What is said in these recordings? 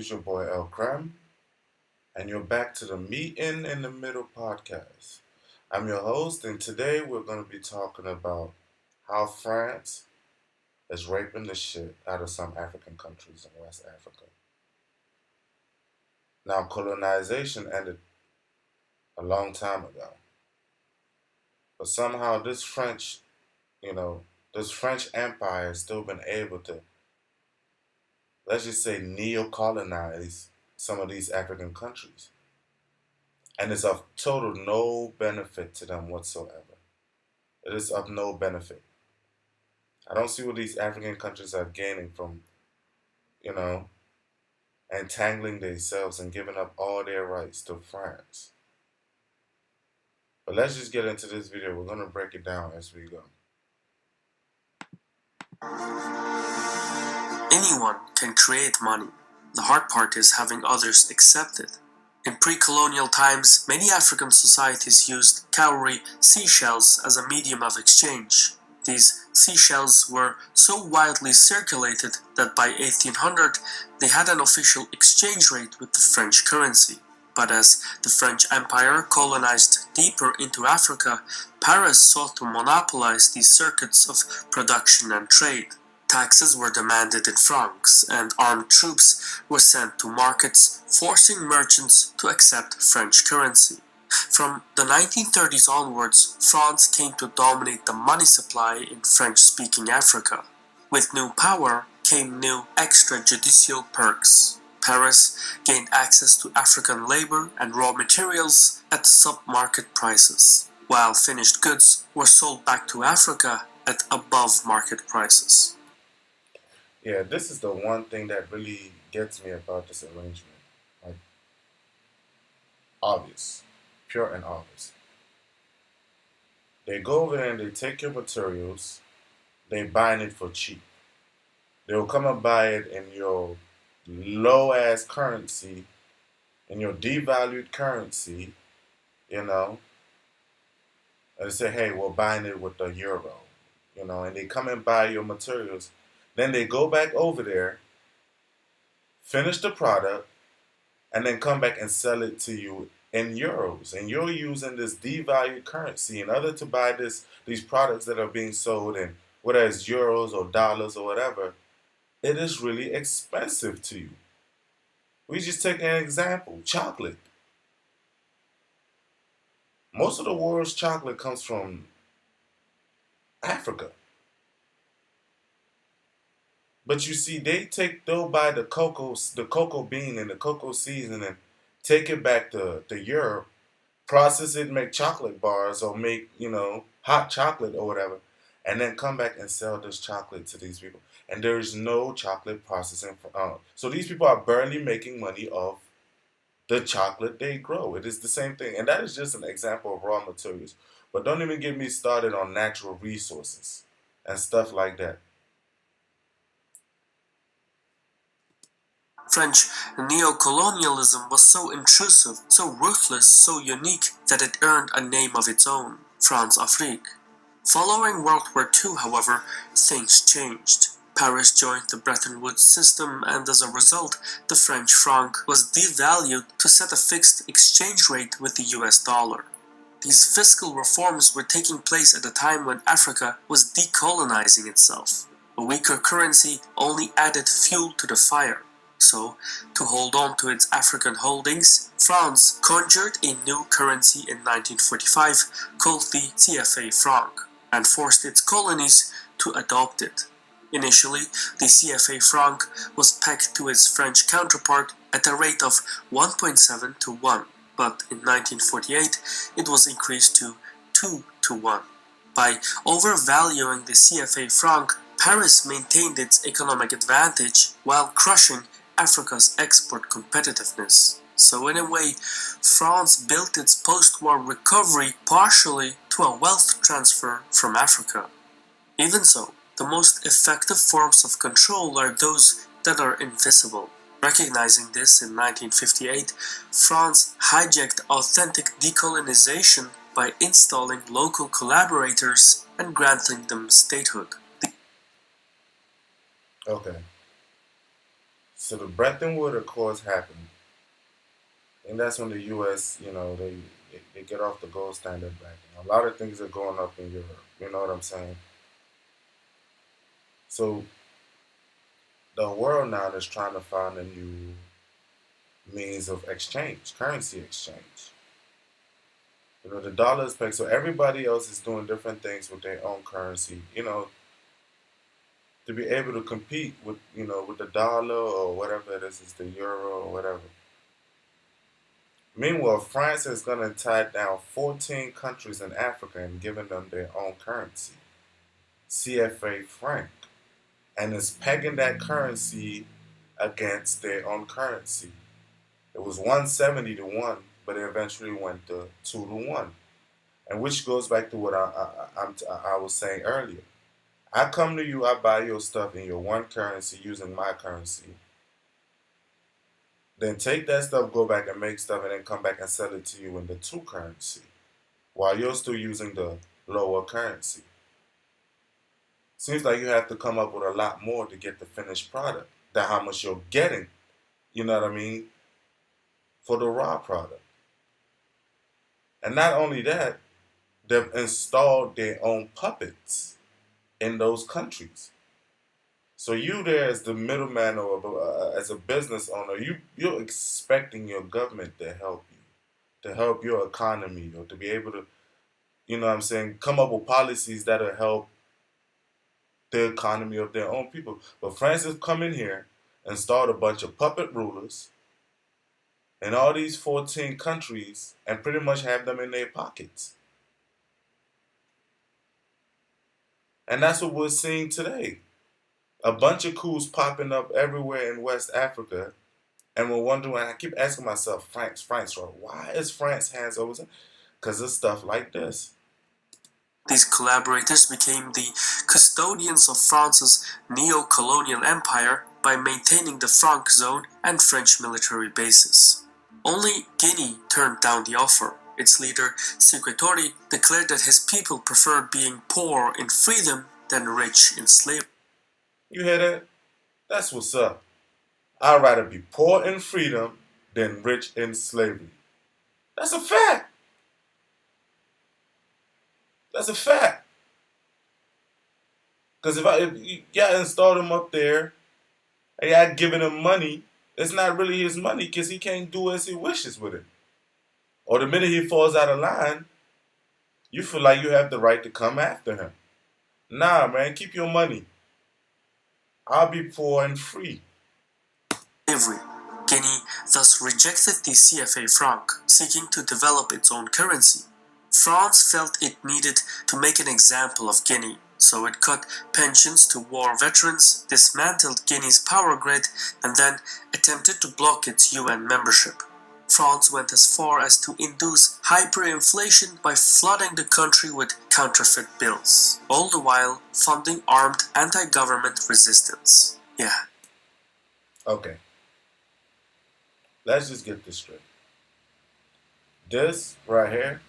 It's your boy El Cram, and you're back to the Meeting in the Middle podcast. I'm your host, and today we're going to be talking about how France is raping the shit out of some African countries in West Africa. Now, colonization ended a long time ago, but somehow you know, this French empire has still been able to, let's just say, neo-colonize some of these African countries. And it's of total no benefit to them whatsoever. It is of no benefit. I don't see what these African countries are gaining from, you know, entangling themselves and giving up all their rights to France. But let's just get into this video. We're going to break it down as we go. Anyone can create money. The hard part is having others accept it. In pre-colonial times, many African societies used cowrie seashells as a medium of exchange. These seashells were so widely circulated that by 1800 they had an official exchange rate with the French currency. But as the French Empire colonized deeper into Africa, Paris sought to monopolize these circuits of production and trade. Taxes were demanded in francs, and armed troops were sent to markets, forcing merchants to accept French currency. From the 1930s onwards, France came to dominate the money supply in French-speaking Africa. With new power came new extrajudicial perks. Paris gained access to African labor and raw materials at sub-market prices, while finished goods were sold back to Africa at above-market prices. Yeah, this is the one thing that really gets me about this arrangement. Like, obvious. Pure and obvious. They go over there and they take your materials, they buy it for cheap. They'll come and buy it in your low ass currency, in your devalued currency, you know, and they say, hey, we're buying it with the euro, and they come and buy your materials. Then they go back over there, finish the product, and then come back and sell it to you in euros. And you're using this devalued currency in order to buy these products that are being sold in whether it's euros or dollars or whatever. It is really expensive to you. We just take an example, chocolate. Most of the world's chocolate comes from Africa. But you see, they'll buy the cocoa bean and the cocoa season and take it back to Europe, process it, make chocolate bars or make, hot chocolate or whatever, and then come back and sell this chocolate to these people. And there is no chocolate processing. So these people are barely making money off the chocolate they grow. It is the same thing. And that is just an example of raw materials. But don't even get me started on natural resources and stuff like that. French neo-colonialism was so intrusive, so ruthless, so unique that it earned a name of its own, France Afrique. Following World War II, however, things changed. Paris joined the Bretton Woods system, and as a result, the French franc was devalued to set a fixed exchange rate with the US dollar. These fiscal reforms were taking place at a time when Africa was decolonizing itself. A weaker currency only added fuel to the fire. So, to hold on to its African holdings, France conjured a new currency in 1945 called the CFA franc and forced its colonies to adopt it. Initially, the CFA franc was pegged to its French counterpart at a rate of 1.7 to 1, but in 1948 it was increased to 2 to 1. By overvaluing the CFA franc, Paris maintained its economic advantage while crushing Africa's export competitiveness. So in a way, France built its post-war recovery partially to a wealth transfer from Africa. Even so, the most effective forms of control are those that are invisible. Recognizing this in 1958, France hijacked authentic decolonization by installing local collaborators and granting them statehood. Okay. So the Bretton Woods Accords happened, and that's when the U.S., they get off the gold standard backing. A lot of things are going up in Europe. You know what I'm saying? So the world now is trying to find a new means of exchange, currency exchange. The dollar is pegged, so everybody else is doing different things with their own currency. To be able to compete with the dollar or whatever it is the euro or whatever. Meanwhile, France is going to tie down 14 countries in Africa and giving them their own currency, CFA franc, and is pegging that currency against their own currency. It was 170 to 1, but it eventually went to 2 to 1. And which goes back to what I was saying earlier. I come to you, I buy your stuff in your one currency using my currency. Then take that stuff, go back and make stuff, and then come back and sell it to you in the two currency while you're still using the lower currency. Seems like you have to come up with a lot more to get the finished product than how much you're getting, you know what I mean, for the raw product. And not only that, they've installed their own puppets in those countries. So you there as the middleman or as a business owner, you're expecting your government to help you, to help your economy, or to be able to, come up with policies that'll help the economy of their own people. But France has come in here and installed a bunch of puppet rulers in all these 14 countries and pretty much have them in their pockets. And that's what we're seeing today. A bunch of coups popping up everywhere in West Africa. And we're wondering, I keep asking myself, France, why is France hands over? Because of stuff like this. These collaborators became the custodians of France's neo-colonial empire by maintaining the Franc zone and French military bases. Only Guinea turned down the offer. Its leader, Sékou declared that his people preferred being poor in freedom than rich in slavery. You hear that? That's what's up. I'd rather be poor in freedom than rich in slavery. That's a fact. That's a fact. Because if y'all installed him up there and y'all giving him money, it's not really his money because he can't do as he wishes with it. Or the minute he falls out of line, you feel like you have the right to come after him. Nah, man, keep your money. I'll be poor and free. Guinea thus rejected the CFA franc, seeking to develop its own currency. France felt it needed to make an example of Guinea, so it cut pensions to war veterans, dismantled Guinea's power grid, and then attempted to block its UN membership. France went as far as to induce hyperinflation by flooding the country with counterfeit bills, all the while funding armed anti-government resistance. Yeah. Okay. Let's just get this straight. This right here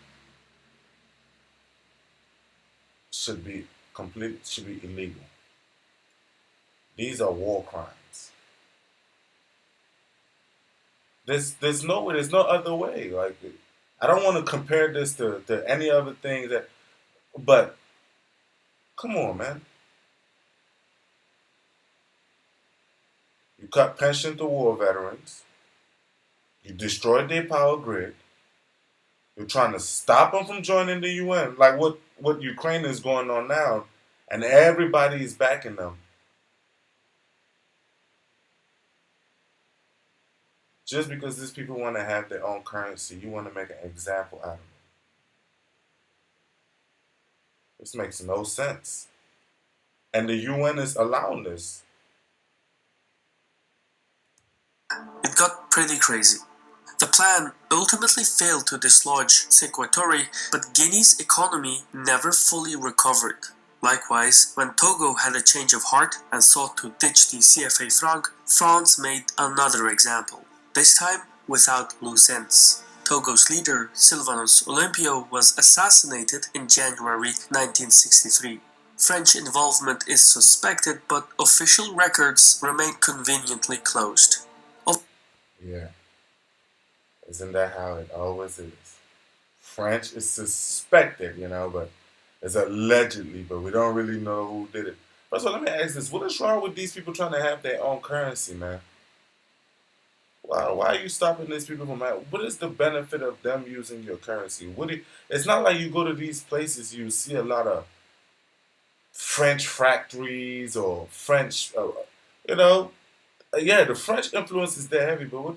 should be illegal. These are war crimes. There's no way, there's no other way. Like, I don't want to compare this to any other thing but come on, man. You cut pension to war veterans. You destroyed their power grid. You're trying to stop them from joining the UN, like what Ukraine is going on now, and everybody is backing them. Just because these people want to have their own currency, you want to make an example out of it. This makes no sense. And the UN is allowing this. It got pretty crazy. The plan ultimately failed to dislodge Sékou, but Guinea's economy never fully recovered. Likewise, when Togo had a change of heart and sought to ditch the CFA franc, France made another example, this time without loose ends. Togo's leader, Sylvanus Olympio, was assassinated in January 1963. French involvement is suspected, but official records remain conveniently closed. Yeah, isn't that how it always is? French is suspected, but it's allegedly, but we don't really know who did it. First of all, let me ask this: what is wrong with these people trying to have their own currency, man? Why are you stopping these people from having? What is the benefit of them using your currency? It's not like you go to these places, you see a lot of French factories or French, you know, yeah, the French influence is there heavy, but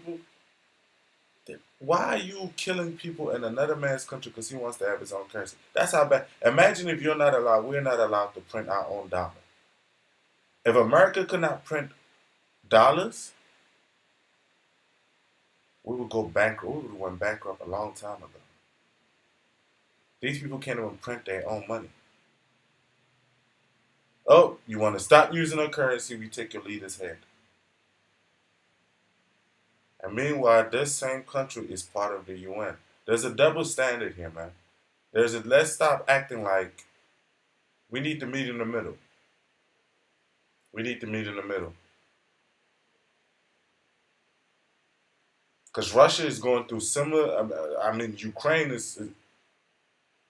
why are you killing people in another man's country because he wants to have his own currency? That's how bad. Imagine if we're not allowed to print our own dollar. If America could not print dollars, we would go bankrupt. We would have went bankrupt a long time ago. These people can't even print their own money. Oh, you want to stop using our currency? We take your leader's head. And meanwhile, this same country is part of the UN. There's a double standard here, man. Let's stop acting like we need to meet in the middle. We need to meet in the middle. Because Russia is going through similar. I mean, Ukraine is.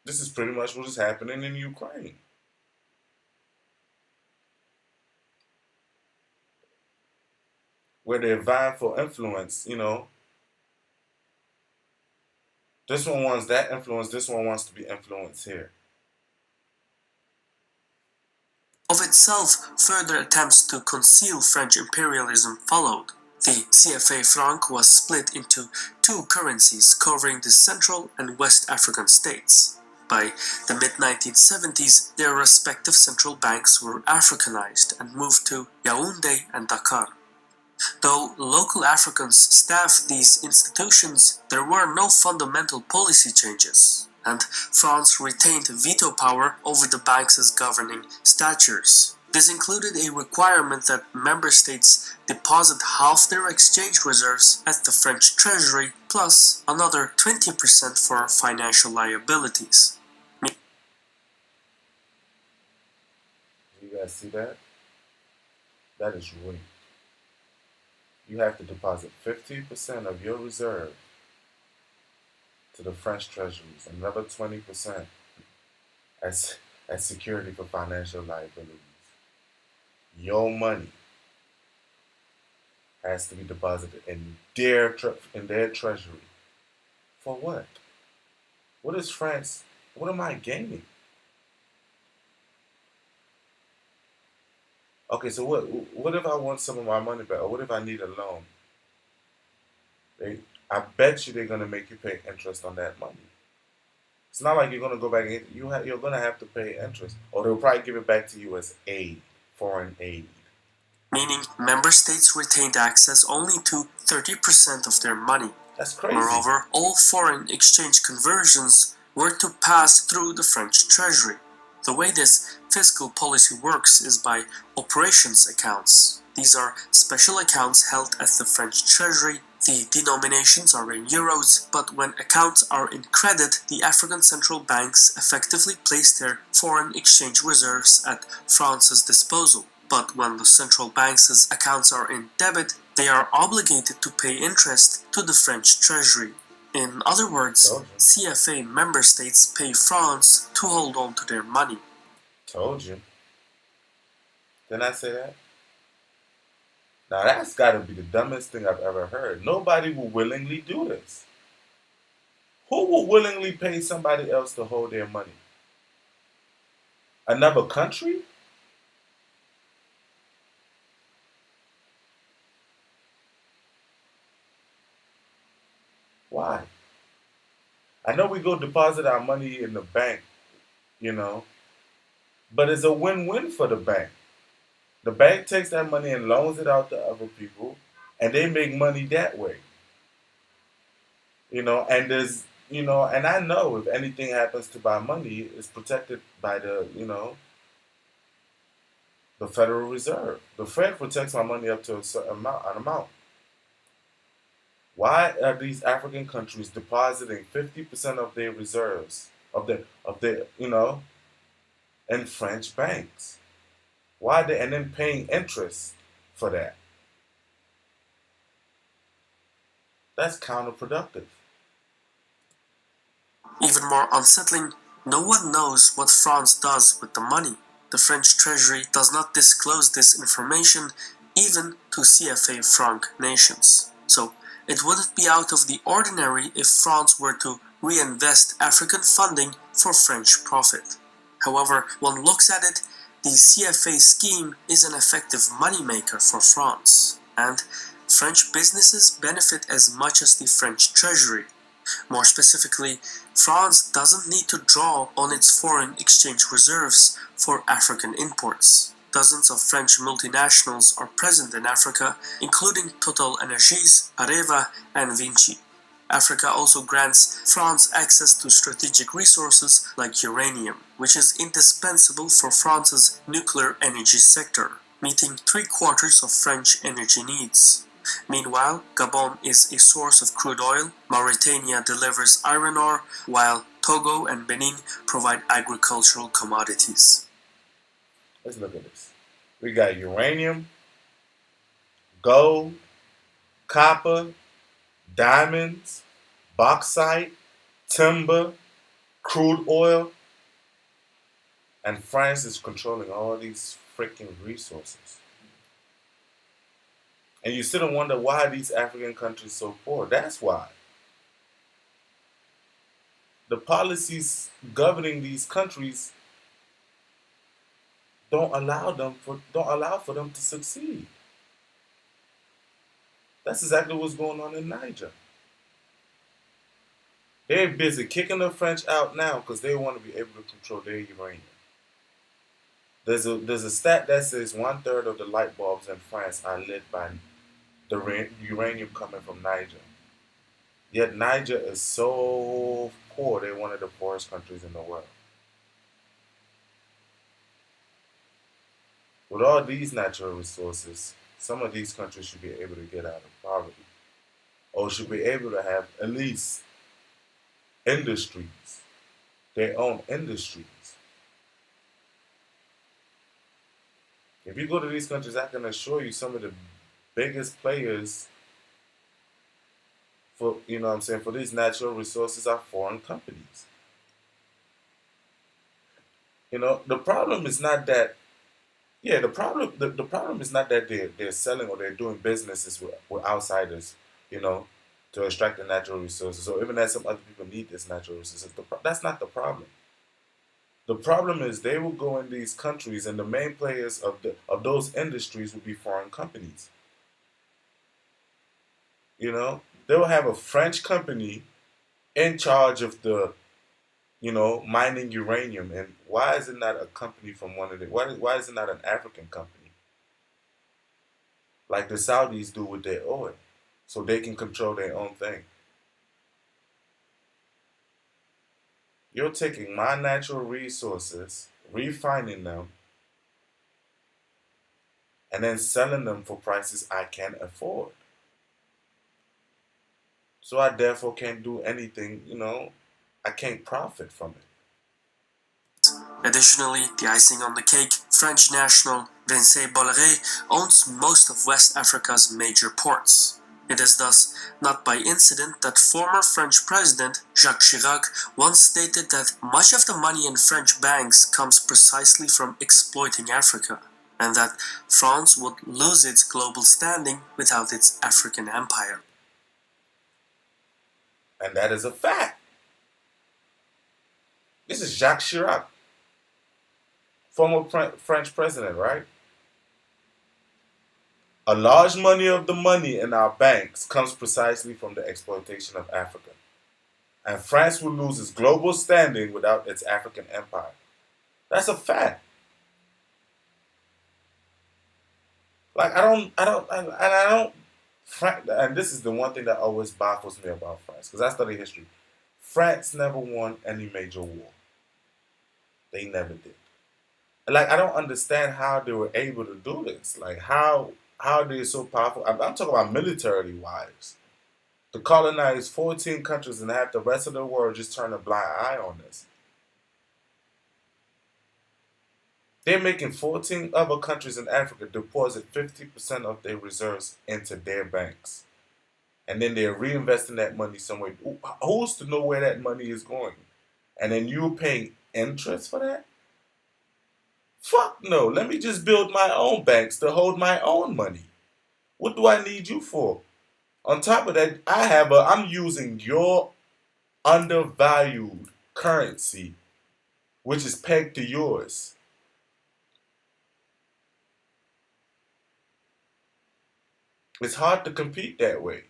This is pretty much what is happening in Ukraine. Where they're vying for influence, This one wants that influence, this one wants to be influenced here. Of itself, further attempts to conceal French imperialism followed. The CFA franc was split into two currencies covering the Central and West African states. By the mid-1970s, their respective central banks were Africanized and moved to Yaoundé and Dakar. Though local Africans staffed these institutions, there were no fundamental policy changes, and France retained veto power over the banks' governing statutes. This included a requirement that member states deposit half their exchange reserves at the French treasury, plus another 20% for financial liabilities. You guys see that? That is rigged. You have to deposit 50% of your reserve to the French treasuries, another 20% as security for financial liabilities. Your money has to be deposited in their treasury. For what? What is France? What am I gaining? Okay, so what if I want some of my money back, or what if I need a loan? I bet you they're gonna make you pay interest on that money. It's not like you're gonna go back and you're gonna have to pay interest, or they'll probably give it back to you as aid, foreign aid. Meaning member states retained access only to 30% of their money. That's crazy. Moreover, all foreign exchange conversions were to pass through the French treasury. The way this fiscal policy works is by operations accounts. These are special accounts held at the French treasury. The denominations are in euros, but when accounts are in credit, the African central banks effectively place their foreign exchange reserves at France's disposal. But when the central banks' accounts are in debit, they are obligated to pay interest to the French treasury. In other words, CFA member states pay France to hold on to their money. Told you. Didn't I say that? Now that's got to be the dumbest thing I've ever heard. Nobody will willingly do this. Who will willingly pay somebody else to hold their money? Another country? Why? I know we go deposit our money in the bank, but it's a win-win for the bank. The bank takes that money and loans it out to other people, and they make money that way. And and I know if anything happens to my money, it's protected by the Federal Reserve. The Fed protects my money up to a certain amount. Why are these African countries depositing 50% of their reserves of their in French banks. Why they and then paying interest for that? That's counterproductive. Even more unsettling, no one knows what France does with the money. The French treasury does not disclose this information even to CFA franc nations. So it wouldn't be out of the ordinary if France were to reinvest African funding for French profit. However, one looks at it, the CFA scheme is an effective moneymaker for France, and French businesses benefit as much as the French treasury. More specifically, France doesn't need to draw on its foreign exchange reserves for African imports. Dozens of French multinationals are present in Africa, including Total Energies, Areva, and Vinci. Africa also grants France access to strategic resources like uranium, which is indispensable for France's nuclear energy sector, meeting three-quarters of French energy needs. Meanwhile, Gabon is a source of crude oil, Mauritania delivers iron ore, while Togo and Benin provide agricultural commodities. Let's look at this. We got uranium, gold, copper, diamonds, bauxite, timber, crude oil, and France is controlling all these freaking resources. And you sit and wonder why these African countries so poor. That's why. The policies governing these countries don't allow for them to succeed. That's exactly what's going on in Niger. They're busy kicking the French out now because they want to be able to control their uranium. There's a stat that says 1/3 of the light bulbs in France are lit by the uranium coming from Niger. Yet Niger is so poor; they're one of the poorest countries in the world. With all these natural resources, some of these countries should be able to get out of poverty, or should be able to have at least industries, their own industries. If you go to these countries, I can assure you some of the biggest players for what I'm saying for these natural resources are foreign companies. The problem is not that the problem is not that they're selling or they're doing businesses with outsiders, you know, to extract the natural resources, or even that some other people need this natural resources. That's not the problem. The problem is they will go in these countries, and the main players of those industries will be foreign companies. They will have a French company in charge of the mining uranium, and why is it not a company from one of the why is it not an African company like the Saudis do with their oil, so they can control their own thing? You're taking my natural resources, refining them, and then selling them for prices I can't afford. So I therefore can't do anything, I can't profit from it. Additionally, the icing on the cake, French national Vincent Bolloré owns most of West Africa's major ports. It is thus not by incident that former French President Jacques Chirac once stated that much of the money in French banks comes precisely from exploiting Africa, and that France would lose its global standing without its African empire. And that is a fact. This is Jacques Chirac, former French president, right? A large money of the money in our banks comes precisely from the exploitation of Africa. And France will lose its global standing without its African empire. That's a fact. Like and this is the one thing that always baffles me about France, because I study history. France never won any major war. They never did. Like, I don't understand how they were able to do this. Like, how they're so powerful. I'm talking about militarily wise. To colonize 14 countries and have the rest of the world just turn a blind eye on this. They're making 14 other countries in Africa deposit 50% of their reserves into their banks. And then they're reinvesting that money somewhere. Who's to know where that money is going? And then you're paying interest for that? Fuck no. Let me just build my own banks to hold my own money. What do I need you for? On top of that, I'm using your undervalued currency, which is pegged to yours. It's hard to compete that way.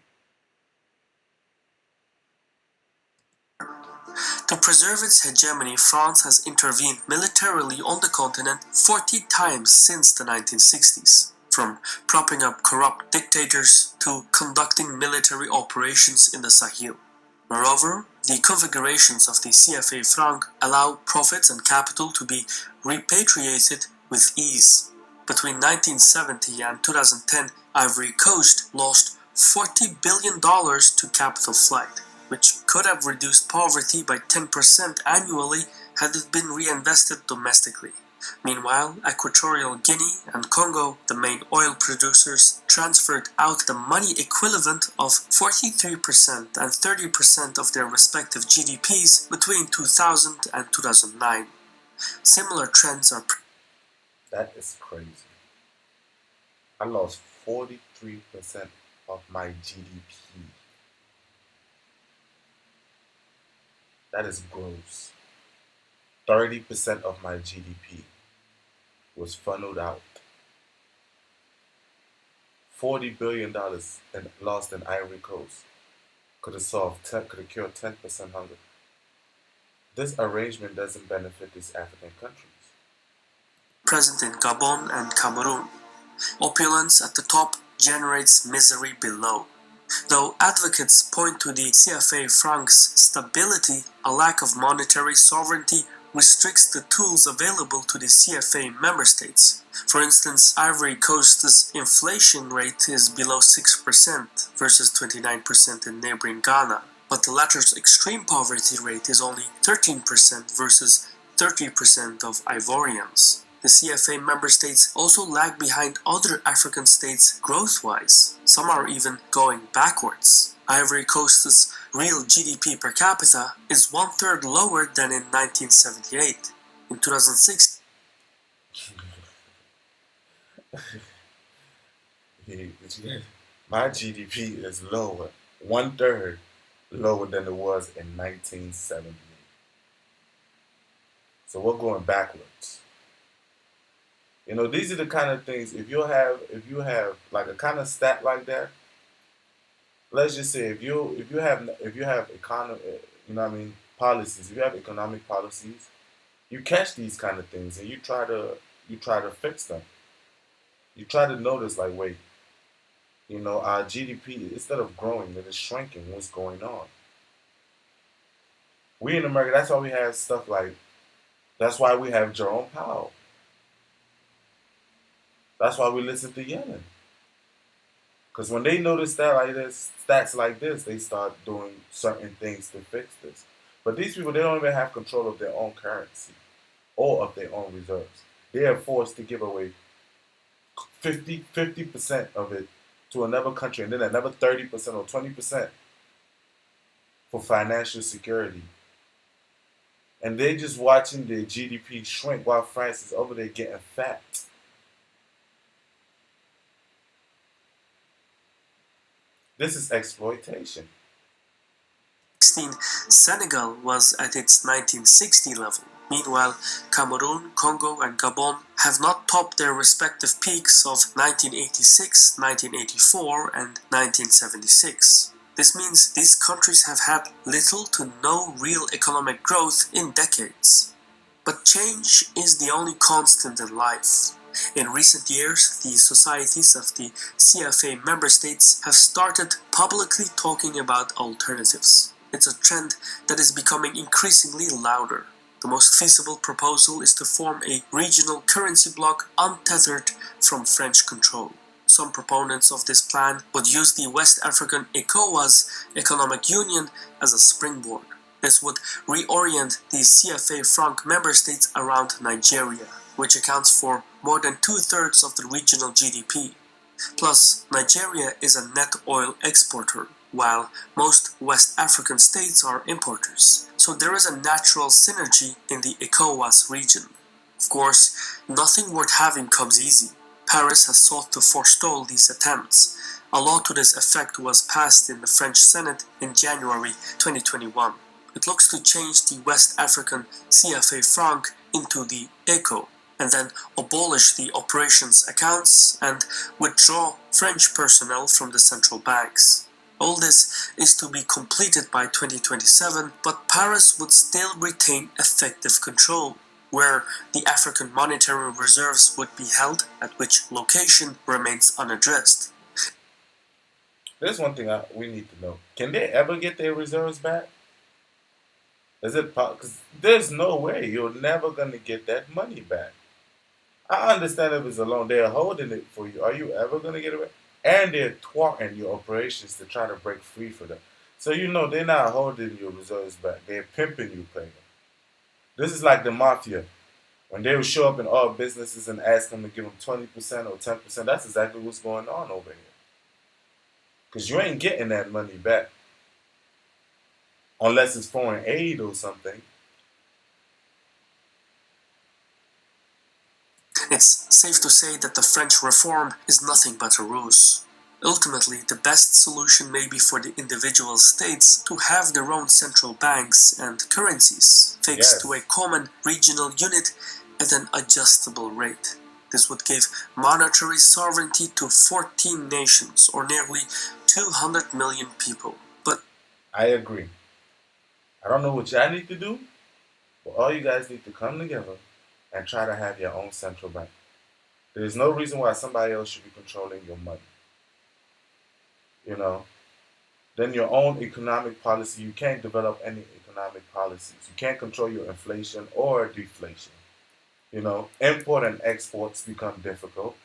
To preserve its hegemony, France has intervened militarily on the continent 40 times since the 1960s, from propping up corrupt dictators to conducting military operations in the Sahel. Moreover, the configurations of the CFA franc allow profits and capital to be repatriated with ease. Between 1970 and 2010, Ivory Coast lost $40 billion to capital flight, which could have reduced poverty by 10% annually had it been reinvested domestically. Meanwhile, Equatorial Guinea and Congo, the main oil producers, transferred out the money equivalent of 43% and 30% of their respective GDPs between 2000 and 2009. Similar trends are That is crazy. I lost 43% of my GDP. That is gross. 30% of my GDP was funneled out. $40 billion and lost in Ivory Coast could have cured 10% hunger. This arrangement doesn't benefit these African countries. present in Gabon and Cameroon. Opulence at the top generates misery below. Though advocates point to the CFA franc's stability, a lack of monetary sovereignty restricts the tools available to the CFA member states. For instance, Ivory Coast's inflation rate is below 6% versus 29% in neighboring Ghana, but the latter's extreme poverty rate is only 13% versus 30% of Ivorians. The CFA member states also lag behind other African states growth-wise. Some are even going backwards. Ivory Coast's real GDP per capita is one-third lower than in 1978. In 2006, My GDP is lower, one-third lower than it was in 1978. So we're going backwards. These are the kind of things. If you have like a kind of stat like that, let's just say if you have economic, policies. If you have economic policies, you catch these kind of things and you try to fix them. You try to notice like, wait, our GDP, instead of growing, it is shrinking. What's going on? We in America, that's why we have stuff like, that's why we have Jerome Powell. That's why we listen to Yemen. Because when they notice stats like this, they start doing certain things to fix this. But these people, they don't even have control of their own currency or of their own reserves. They are forced to give away 50% of it to another country and then another 30% or 20% for financial security. And they're just watching their GDP shrink while France is over there getting fat. This is exploitation. 2016, Senegal was at its 1960 level. Meanwhile, Cameroon, Congo, and Gabon have not topped their respective peaks of 1986, 1984, and 1976. This means these countries have had little to no real economic growth in decades. But change is the only constant in life. In recent years, the societies of the CFA member states have started publicly talking about alternatives. It's a trend that is becoming increasingly louder. The most feasible proposal is to form a regional currency bloc untethered from French control. Some proponents of this plan would use the West African ECOWAS economic union as a springboard. This would reorient the CFA franc member states around Nigeria. which accounts for more than 2/3 of the regional GDP. Plus, Nigeria is a net oil exporter, while most West African states are importers. So there is a natural synergy in the ECOWAS region. Of course, nothing worth having comes easy. Paris has sought to forestall these attempts. A law to this effect was passed in the French Senate in January 2021. It looks to change the West African CFA franc into the ECO, and then abolish the operations accounts and withdraw French personnel from the central banks. All this is to be completed by 2027, but Paris would still retain effective control, where the African monetary reserves would be held, at which location remains unaddressed. There's one thing we need to know. Can they ever get their reserves back? Is it because there's no way you're never gonna get that money back. I understand if it's a loan, they're holding it for you. Are you ever gonna get it back? And they're thwarting your operations to try to break free for them. So you know they're not holding your reserves back. They're pimping you, player. This is like the mafia. When they will show up in all businesses and ask them to give them 20% or 10%, that's exactly what's going on over here. Because you ain't getting that money back. Unless it's foreign aid or something. It's safe to say that the French reform is nothing but a ruse. Ultimately, the best solution may be for the individual states to have their own central banks and currencies fixed to a Yes. common regional unit at an adjustable rate. This would give monetary sovereignty to 14 nations, or nearly 200 million people. But I agree. I don't know what y'all need to do, but all you guys need to come together and try to have your own central bank. There's no reason why somebody else should be controlling your money. You know, then your own economic policy, you can't develop any economic policies. You can't control your inflation or deflation. You know, import and exports become difficult,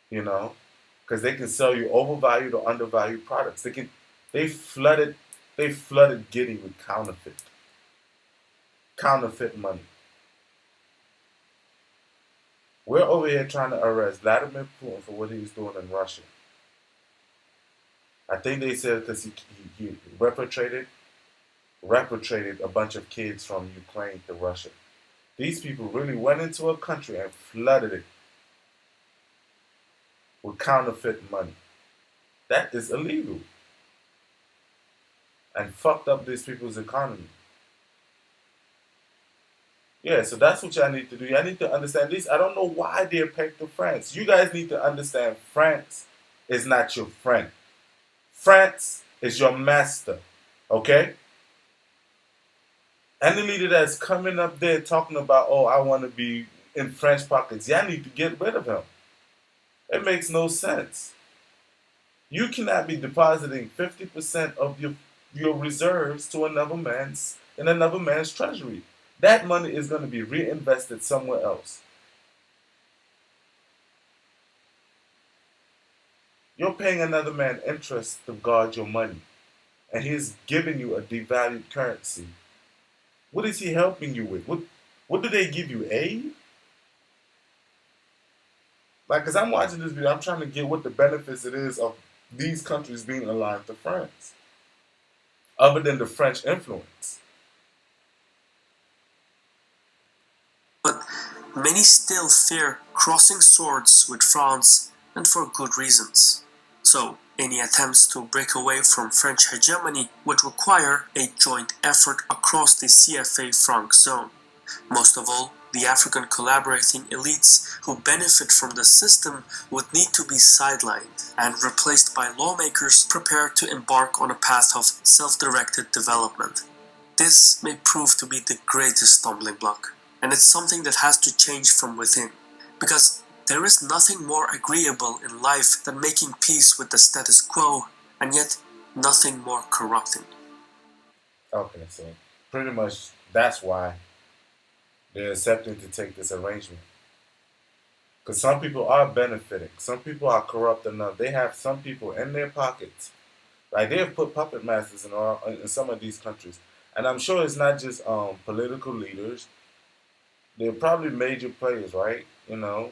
you know, because they can sell you overvalued or undervalued products. They flooded they flooded Giddy with counterfeit money. We're over here trying to arrest Vladimir Putin for what he was doing in Russia. I think they said because he repatriated a bunch of kids from Ukraine to Russia. These people really went into a country and flooded it with counterfeit money. That is illegal and fucked up these people's economy. Yeah, so that's what y'all need to do. Y'all need to understand this. I don't know why they're pegged to France. You guys need to understand France is not your friend. France is your master. Okay? Any leader that's coming up there talking about, oh, I want to be in French pockets, y'all need to get rid of him. It makes no sense. You cannot be depositing 50% of your reserves to another man's treasury. That money is going to be reinvested somewhere else. You're paying another man interest to guard your money, and he's giving you a devalued currency. What is he helping you with? What do they give you? Aid? Like, cause I'm watching this video, I'm trying to get what the benefits it is of these countries being aligned to France, other than the French influence. But many still fear crossing swords with France, and for good reasons. So, any attempts to break away from French hegemony would require a joint effort across the CFA franc zone. Most of all, the African collaborating elites who benefit from the system would need to be sidelined and replaced by lawmakers prepared to embark on a path of self-directed development. This may prove to be the greatest stumbling block, and it's something that has to change from within, because there is nothing more agreeable in life than making peace with the status quo, and yet nothing more corrupting. Okay, so pretty much that's why they're accepting to take this arrangement. Because some people are benefiting. Some people are corrupt enough. They have some people in their pockets. Like they have put puppet masters in some of these countries. And I'm sure it's not just political leaders. they're probably major players, right? You know,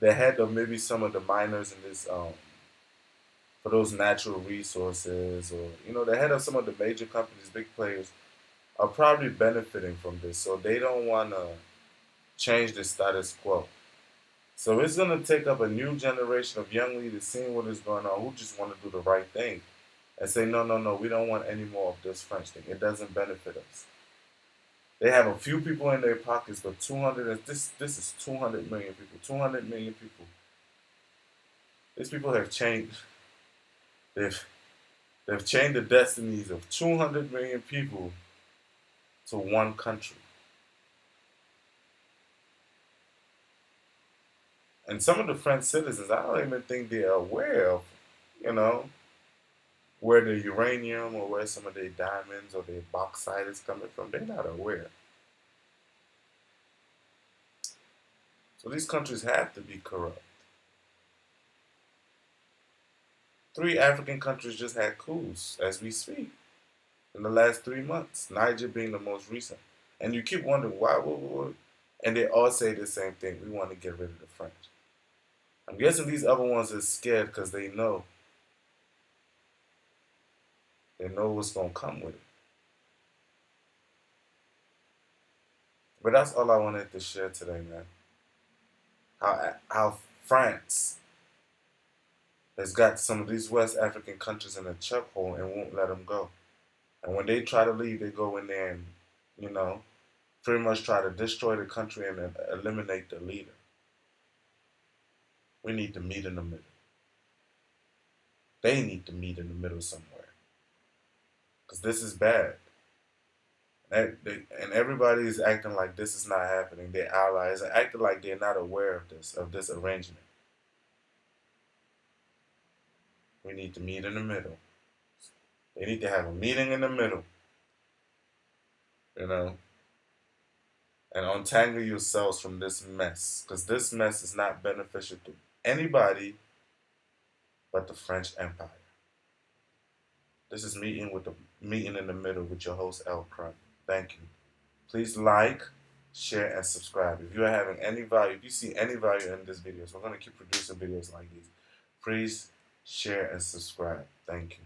the head of maybe some of the miners in this for those natural resources, or the head of some of the major companies, big players, are probably benefiting from this. So they don't want to change the status quo. So it's going to take up a new generation of young leaders seeing what is going on, who just want to do the right thing and say, no, no, no, we don't want any more of this French thing. It doesn't benefit us. They have a few people in their pockets, but 200, this is 200 million people. 200 million people. These people have changed. They've they've changed the destinies of 200 million people to one country. And some of the French citizens, I don't even think they're aware of, you know, where the uranium or where some of their diamonds or their bauxite is coming from. They're not aware. So these countries have to be corrupt. 3 African countries just had coups as we speak in the last 3 months, Niger being the most recent. And you keep wondering why, and they all say the same thing: we want to get rid of the French. I'm guessing these other ones are scared because they know what's gonna come with it. But that's all I wanted to share today, man. How France has got some of these West African countries in a chokehold and won't let them go. And when they try to leave, they go in there and, you know, pretty much try to destroy the country and eliminate the leader. We need to meet in the middle. They need to meet in the middle somewhere. Because this is bad. And everybody is acting like this is not happening. Their allies are acting like they're not aware of this arrangement. We need to meet in the middle. They need to have a meeting in the middle, you know, and untangle yourselves from this mess. Because this mess is not beneficial to anybody but the French Empire. This is meeting in the middle with your host L. Crump. Thank you. Please like, share, and subscribe. If you are having any value, if you see any value in this video, so we're going to keep producing videos like these. Please share and subscribe. Thank you.